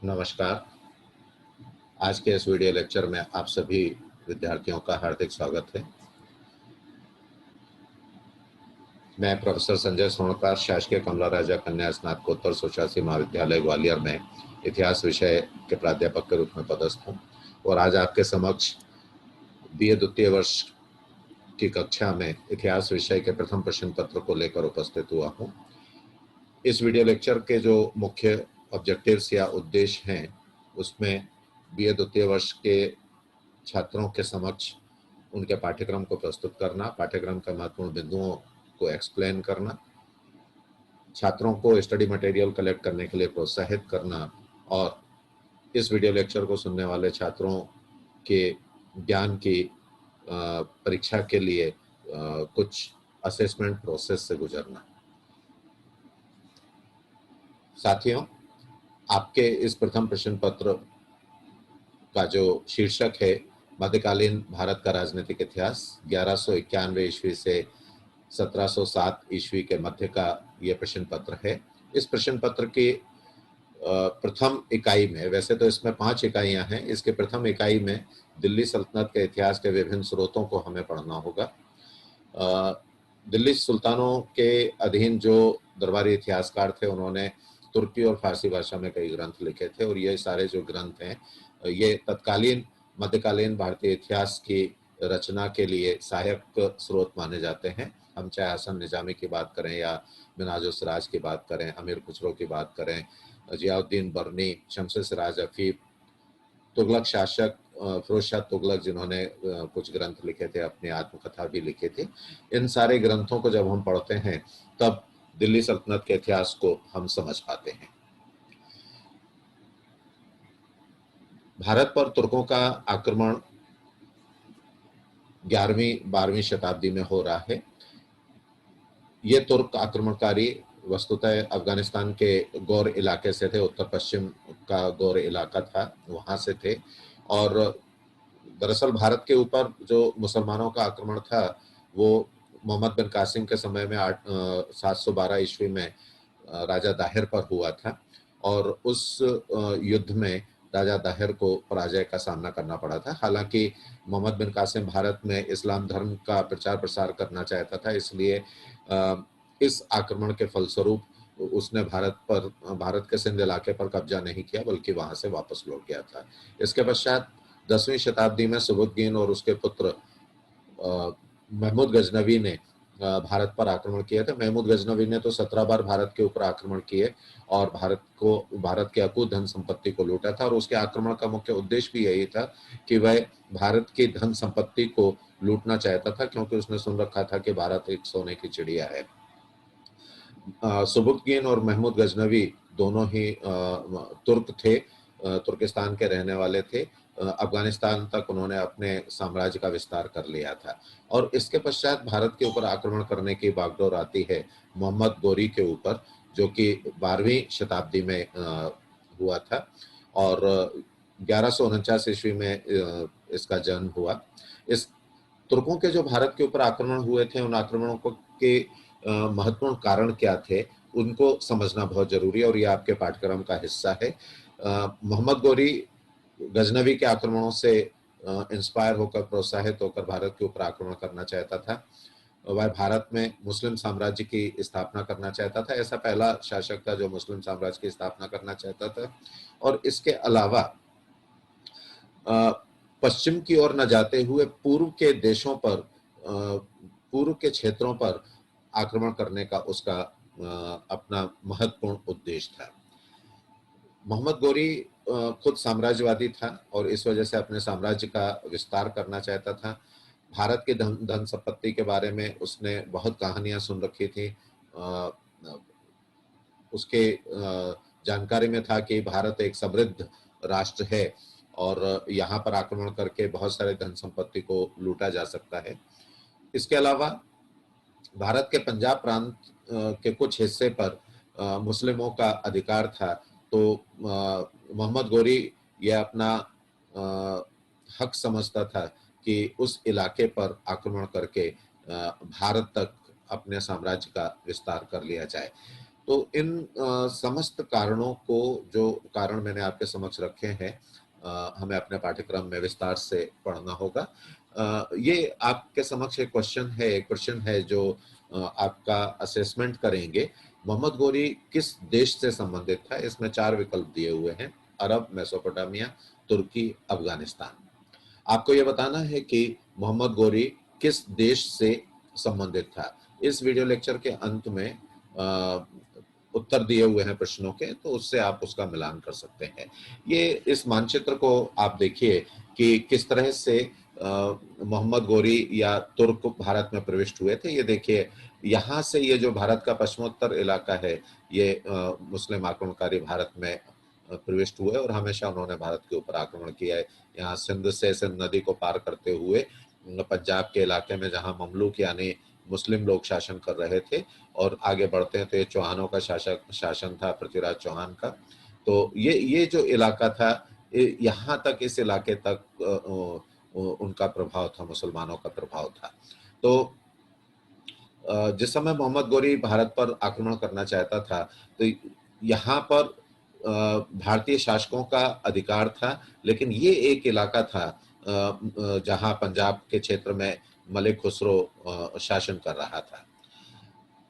नमस्कार। आज के इस वीडियो लेक्चर में आप सभी विद्यार्थियों का हार्दिक स्वागत है। मैं प्रोफेसर संजय सोनकर, शासकीय कमला राजा कन्या स्नातकोत्तर स्वशासी महाविद्यालय ग्वालियर में इतिहास विषय के प्राध्यापक के रूप में पदस्थ हूँ और आज आपके समक्ष बीए द्वितीय वर्ष की कक्षा में इतिहास विषय के प्रथम प्रश्न पत्र को लेकर उपस्थित हुआ हूँ। इस वीडियो लेक्चर के जो मुख्य ऑब्जेक्टिव्स या उद्देश्य हैं उसमें बीए द्वितीय वर्ष के छात्रों के समक्ष उनके पाठ्यक्रम को प्रस्तुत करना, पाठ्यक्रम के महत्वपूर्ण बिंदुओं को एक्सप्लेन करना, छात्रों को स्टडी मटेरियल कलेक्ट करने के लिए प्रोत्साहित करना और इस वीडियो लेक्चर को सुनने वाले छात्रों के ज्ञान की परीक्षा के लिए कुछ असेसमेंट प्रोसेस से गुजरना। साथियों, आपके इस प्रथम प्रश्न पत्र का जो शीर्षक है मध्यकालीन भारत का राजनीतिक इतिहास 1191 ईस्वी से 1707 ईस्वी के मध्य का ये प्रश्न पत्र है। इस प्रश्न पत्र की प्रथम इकाई में, वैसे तो इसमें 5 इकाइयां हैं, इसके प्रथम इकाई में दिल्ली सल्तनत के इतिहास के विभिन्न स्रोतों को हमें पढ़ना होगा। दिल्ली सुल्तानों के अधीन जो दरबारी इतिहासकार थे उन्होंने तुर्की और फारसी भाषा में कई ग्रंथ लिखे थे और ये सारे जो ग्रंथ हैं ये तत्कालीन मध्यकालीन भारतीय इतिहास की रचना के लिए सहायक स्रोत माने जाते हैं। हम चाहे हसन निजामी की बात करें या मिनाजुल सिराज की बात करें, अमीर खुसरो की बात करें, जियाउद्दीन बर्नी, शमसे सिराज अफीफ, तुगलक शासक फिरोज शाह तुगलक जिन्होंने कुछ ग्रंथ लिखे थे, अपनी आत्मकथा भी लिखी थी, इन सारे ग्रंथों को जब हम पढ़ते हैं तब दिल्ली सल्तनत के इतिहास को हम समझ पाते हैं। भारत पर तुर्कों का आक्रमण 11वीं-12वीं शताब्दी में हो रहा है। ये तुर्क आक्रमणकारी वस्तुतः अफगानिस्तान के गौर इलाके से थे, उत्तर पश्चिम का गौर इलाका था, वहां से थे और दरअसल भारत के ऊपर जो मुसलमानों का आक्रमण था वो मोहम्मद बिन कासिम के समय में 712 ईस्वी में राजा दाहिर पर हुआ था और उस युद्ध में राजा दाहिर को पराजय का सामना करना पड़ा था। हालांकि मोहम्मद बिन कासिम भारत में इस्लाम धर्म का प्रचार प्रसार करना चाहता था, इसलिए इस आक्रमण के फलस्वरूप उसने भारत के सिंध इलाके पर कब्जा नहीं किया बल्कि वहां से वापस लौट गया था। इसके पश्चात 10वीं शताब्दी में सुबुद्दीन और उसके पुत्र महमूद गजनवी ने भारत पर आक्रमण किया था। महमूद गजनवी ने तो 17 बार भारत के ऊपर आक्रमण किए और भारत के अकूत धन संपत्ति को लूटा था और उसके आक्रमण का मुख्य उद्देश्य भी यही था कि वह भारत की धन संपत्ति को लूटना चाहता था, क्योंकि उसने सुन रखा था कि भारत एक सोने की चिड़िया है। सुबुद्दीन और महमूद गजनवी दोनों ही तुर्क थे, तुर्किस्तान के रहने वाले थे। अफगानिस्तान तक उन्होंने अपने साम्राज्य का विस्तार कर लिया था और इसके पश्चात भारत के ऊपर आक्रमण करने की बागडोर आती है मोहम्मद गोरी के ऊपर, जो कि 12वीं शताब्दी में हुआ था और 1149 ईस्वी में इसका जन्म हुआ। इस तुर्कों के जो भारत के ऊपर आक्रमण हुए थे, उन आक्रमणों के महत्वपूर्ण कारण क्या थे उनको समझना बहुत जरूरी है और ये आपके पाठ्यक्रम का हिस्सा है। मोहम्मद गोरी गजनवी के आक्रमणों से इंस्पायर होकर, प्रोत्साहित होकर भारत के ऊपर आक्रमण करना चाहता था। वह भारत में मुस्लिम साम्राज्य की स्थापना करना चाहता था। ऐसा पहला शासक था जो मुस्लिम साम्राज्य की स्थापना करना चाहता था और इसके अलावा पश्चिम की ओर न जाते हुए पूर्व के देशों पर, पूर्व के क्षेत्रों पर आक्रमण करने का उसका अपना महत्वपूर्ण उद्देश्य था। मोहम्मद गोरी खुद साम्राज्यवादी था और इस वजह से अपने साम्राज्य का विस्तार करना चाहता था। भारत के धन संपत्ति के बारे में उसने बहुत कहानियां सुन रखी थी। उसके जानकारी में था कि भारत एक समृद्ध राष्ट्र है और यहाँ पर आक्रमण करके बहुत सारे धन संपत्ति को लूटा जा सकता है। इसके अलावा भारत के पंजाब प्रांत के कुछ हिस्से पर मुस्लिमों का अधिकार था, तो मोहम्मद गोरी यह अपना हक समझता था कि उस इलाके पर आक्रमण करके भारत तक अपने साम्राज्य का विस्तार कर लिया जाए। तो इन समस्त कारणों को, जो कारण मैंने आपके समक्ष रखे हैं, हमें अपने पाठ्यक्रम में विस्तार से पढ़ना होगा। ये आपके समक्ष एक क्वेश्चन है जो आपका असेसमेंट करेंगे। मोहम्मद गोरी किस देश से संबंधित था? इसमें 4 विकल्प दिए हुए हैं: अरब, मेसोपोटामिया, तुर्की, अफगानिस्तान। आपको ये बताना है कि मोहम्मद गोरी किस देश से संबंधित था। इस वीडियो लेक्चर के अंत में उत्तर दिए हुए हैं प्रश्नों के, तो उससे आप उसका मिलान कर सकते हैं। ये इस मानचित्र को आप देखिए कि किस तरह से मोहम्मद गोरी या तुर्क भारत में प्रविष्ट हुए थे। ये देखिए, यहाँ से ये जो भारत का पश्चिमोत्तर इलाका है, ये मुस्लिम आक्रमणकारी भारत में प्रविष्ट हुए और हमेशा उन्होंने भारत के ऊपर आक्रमण किया है। यहाँ सिंध से सिंध नदी को पार करते हुए पंजाब के इलाके में जहाँ ममलूक यानी मुस्लिम लोग शासन कर रहे थे, और आगे बढ़ते हैं तो ये चौहानों का शासन था, पृथ्वीराज चौहान का। तो ये जो इलाका था, यहाँ तक, इस इलाके तक उनका प्रभाव था, मुसलमानों का प्रभाव था। तो जिस समय मोहम्मद गोरी भारत पर आक्रमण करना चाहता था, तो यहाँ पर भारतीय शासकों का अधिकार था, लेकिन ये एक इलाका था जहाँ पंजाब के क्षेत्र में मलिक खुसरो शासन कर रहा था।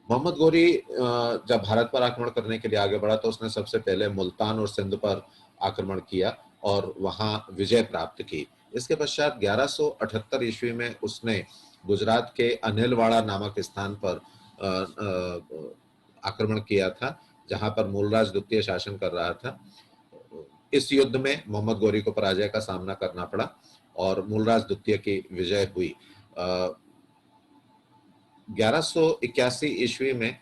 मोहम्मद गोरी जब भारत पर आक्रमण करने के लिए आगे बढ़ा, तो उसने सबसे पहले मुल्तान और सिंध पर आक्रमण किया और वहां विजय प्राप्त की। इसके पश्चात 1178 ईस्वी में उसने गुजरात के अनिलवाड़ा नामक स्थान पर आक्रमण किया था, जहां पर मूलराज द्वितीय शासन कर रहा था। इस युद्ध में मोहम्मद गोरी को पराजय का सामना करना पड़ा और मूलराज द्वितीय की विजय हुई। 1181 ईस्वी में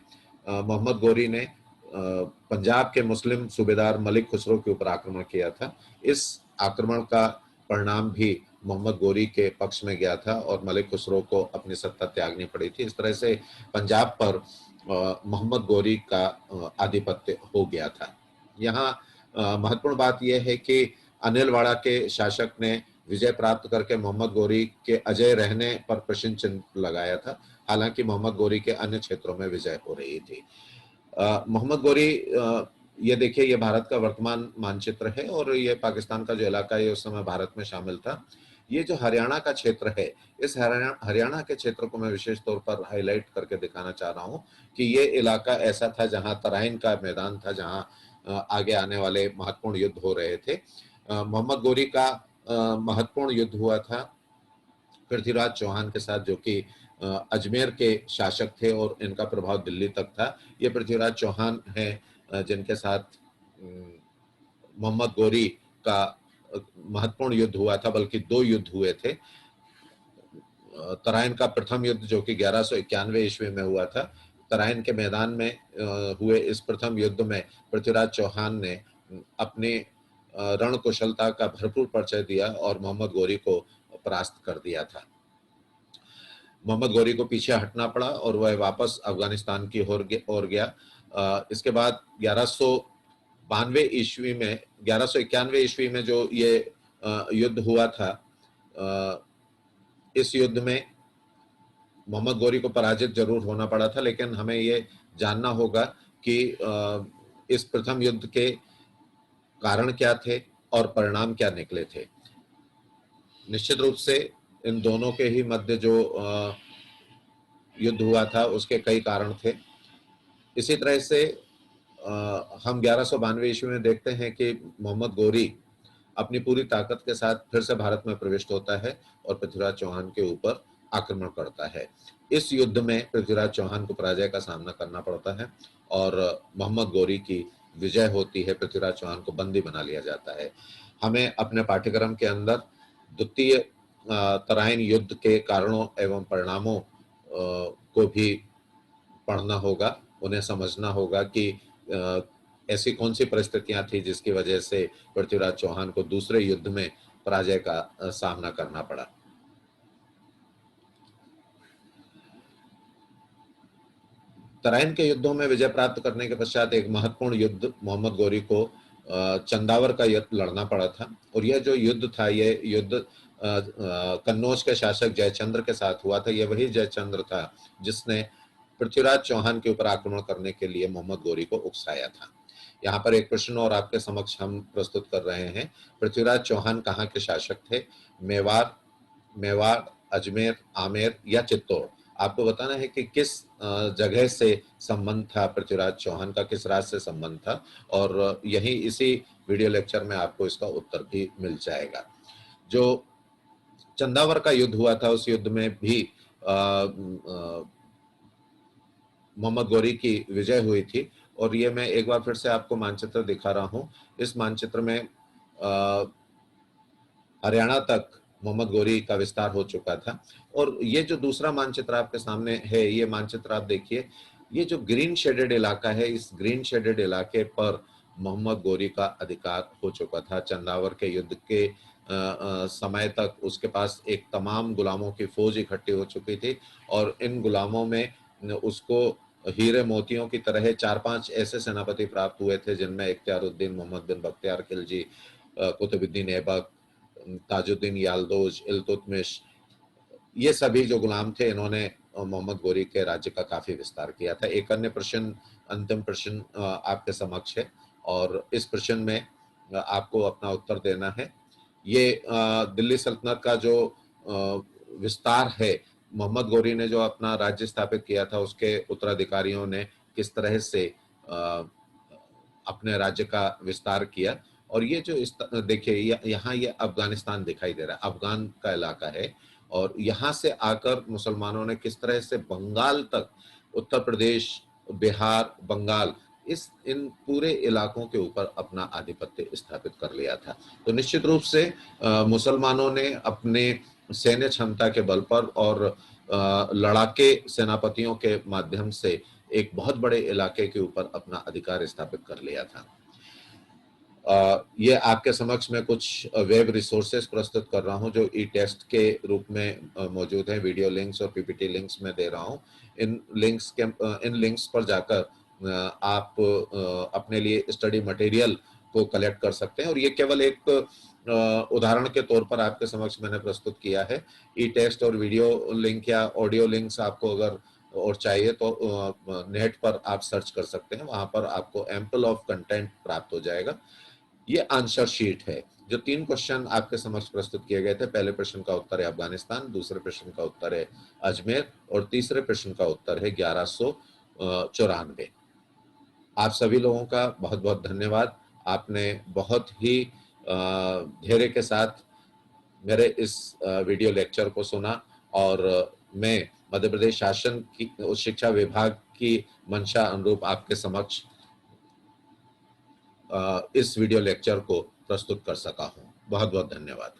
मोहम्मद गोरी ने पंजाब के मुस्लिम सूबेदार मलिक खुसरो के ऊपर आक्रमण किया था। इस आक्रमण का परिणाम भी मोहम्मद गोरी के पक्ष में गया था और मलिक खुसरो को अपनी सत्ता त्यागनी पड़ी थी। इस तरह से पंजाब पर मोहम्मद गोरी का आधिपत्य हो गया था। यहाँ महत्वपूर्ण बात यह है कि अनिलवाड़ा के शासक ने विजय प्राप्त करके मोहम्मद गोरी के अजय रहने पर प्रश्न चिन्ह लगाया था। हालांकि मोहम्मद गोरी के अन्य क्षेत्रों में विजय हो रही थी। मोहम्मद गोरी, ये देखिए, ये भारत का वर्तमान मानचित्र है और ये पाकिस्तान का जो इलाका है उस समय भारत में शामिल था। ये जो हरियाणा का क्षेत्र है, इस हरियाणा के क्षेत्र को मैं विशेष तौर पर हाईलाइट करके दिखाना चाह रहा हूँ कि ये इलाका ऐसा था जहाँ तराइन का मैदान था, जहाँ आगे आने वाले महत्वपूर्ण युद्ध हो रहे थे। मोहम्मद गोरी का महत्वपूर्ण युद्ध हुआ था पृथ्वीराज चौहान के साथ, जो कि अजमेर के शासक थे और इनका प्रभाव दिल्ली तक था। ये पृथ्वीराज चौहान हैं जिनके साथ मोहम्मद गोरी का महत्वपूर्ण युद्ध हुआ था, बल्कि 2 युद्ध हुए थे। तराइन का प्रथम युद्ध जो कि 1191 ईस्वी में हुआ था, तराइन के मैदान में हुए इस प्रथम युद्ध में पृथ्वीराज चौहान ने अपनी रण कुशलता का भरपूर परिचय दिया और मोहम्मद गोरी को परास्त कर दिया था। मोहम्मद गोरी को पीछे हटना पड़ा और वह वापस अफगानिस्तान की ओर गया। इसके बाद 1192 ईस्वी में, 1191 ईस्वी में जो ये युद्ध हुआ था, इस युद्ध में मोहम्मद गोरी को पराजित जरूर होना पड़ा था, लेकिन हमें ये जानना होगा कि इस प्रथम युद्ध के कारण क्या थे और परिणाम क्या निकले थे। निश्चित रूप से इन दोनों के ही मध्य जो युद्ध हुआ था उसके कई कारण थे। इसी तरह से हम 1192 ईस्वी में देखते हैं कि मोहम्मद गोरी अपनी पूरी ताकत के साथ फिर से भारत में प्रविष्ट होता है और पृथ्वीराज चौहान के ऊपर आक्रमण करता है। इस युद्ध में पृथ्वीराज चौहान को पराजय का सामना करना पड़ता है और मोहम्मद गोरी की विजय होती है। पृथ्वीराज चौहान को बंदी बना लिया जाता है। हमें अपने पाठ्यक्रम के अंदर द्वितीय तराइन युद्ध के कारणों एवं परिणामों को भी पढ़ना होगा, उन्हें समझना होगा कि ऐसी कौन सी परिस्थितियां थी जिसकी वजह से पृथ्वीराज चौहान को दूसरे युद्ध में पराजय का सामना करना पड़ा। तराइन के युद्धों में विजय प्राप्त करने के पश्चात एक महत्वपूर्ण युद्ध मोहम्मद गोरी को चंदावर का युद्ध लड़ना पड़ा था। और यह जो युद्ध था, यह युद्ध कन्नौज के शासक जयचंद्र के साथ हुआ था। यह वही जयचंद्र था जिसने पृथ्वीराज चौहान के ऊपर आक्रमण करने के लिए मोहम्मद गौरी को उकसाया था। यहाँ पर एक प्रश्न और आपके समक्ष हम प्रस्तुत कर रहे हैं। पृथ्वीराज चौहान कहाँ के शासक थे? मेवाड़, अजमेर, आमेर या चित्तौड़? आपको बताना है कि किस जगह से संबंध था, पृथ्वीराज चौहान का किस राज्य से संबंध था, और यही इसी वीडियो लेक्चर में आपको इसका उत्तर भी मिल जाएगा। जो चंदावर का युद्ध हुआ था, उस युद्ध में भी मोहम्मद गौरी की विजय हुई थी। और ये मैं एक बार फिर से आपको मानचित्र दिखा रहा हूँ। इस मानचित्र में हरियाणा तक मोहम्मद गौरी का विस्तार हो चुका था। और ये जो दूसरा मानचित्र आपके सामने है, ये मानचित्र आप देखिए, ये जो ग्रीन शेडेड इलाका है, इस ग्रीन शेडेड इलाके पर मोहम्मद गौरी का अधिकार हो चुका था। चंदावर के युद्ध के समय तक उसके पास एक तमाम गुलामों की फौज इकट्ठी हो चुकी थी, और इन गुलामों में उसको हीरे मोतियों की तरह 4-5 ऐसे सेनापति प्राप्त हुए थे, जिनमें इख्तियारुद्दीन, मोहम्मद बिन बख्तियार खिलजी, कुतुबुद्दीन ऐबक, ताजुद्दीन याल्दोज, इल्तुतमिश, ये सभी जो गुलाम थे, इन्होंने मोहम्मद गौरी के राज्य का काफी विस्तार किया था। एक अन्य प्रश्न, अंतिम प्रश्न आपके समक्ष है, और इस प्रश्न में आपको अपना उत्तर देना है। ये दिल्ली सल्तनत का जो विस्तार है, मोहम्मद गौरी ने जो अपना राज्य स्थापित किया था, उसके उत्तराधिकारियों ने किस तरह से अपने राज्य का विस्तार किया। और ये जो देखिए, यहाँ ये अफगानिस्तान दिखाई दे रहा है, अफगान का इलाका है, और यहाँ से आकर मुसलमानों ने किस तरह से बंगाल तक, उत्तर प्रदेश, बिहार, बंगाल, इन पूरे इलाकों के ऊपर अपना आधिपत्य स्थापित कर लिया था। तो निश्चित रूप से मुसलमानों ने अपने सैन्य क्षमता के बल पर और लड़ाके सेनापतियों के माध्यम से एक बहुत बड़े इलाके के ऊपर अपना अधिकार स्थापित कर लिया था। ये आपके समक्ष में कुछ वेब रिसोर्सेस प्रस्तुत कर रहा हूं, जो ई टेस्ट के रूप में मौजूद हैं। वीडियो लिंक्स और पीपीटी लिंक्स में दे रहा हूं। इन लिंक्स पर जाकर आप अपने लिए स्टडी मटेरियल को कलेक्ट कर सकते हैं। और ये केवल एक उदाहरण के तौर पर आपके समक्ष मैंने प्रस्तुत किया है। ई टेस्ट और वीडियो लिंक या ऑडियो लिंक्स आपको अगर और चाहिए तो नेट पर आप सर्च कर सकते हैं, वहां पर आपको एम्पल ऑफ कंटेंट प्राप्त हो जाएगा। ये आंसर शीट है। जो 3 क्वेश्चन आपके समक्ष प्रस्तुत किए गए थे, पहले प्रश्न का उत्तर है अफगानिस्तान, दूसरे प्रश्न का उत्तर है अजमेर, और तीसरे प्रश्न का उत्तर है 1194। आप सभी लोगों का बहुत बहुत धन्यवाद। आपने बहुत ही धैर्य के साथ मेरे इस वीडियो लेक्चर को सुना, और मैं मध्य प्रदेश शासन की शिक्षा विभाग की मंशा अनुरूप आपके समक्ष इस वीडियो लेक्चर को प्रस्तुत कर सका हूं। बहुत बहुत धन्यवाद।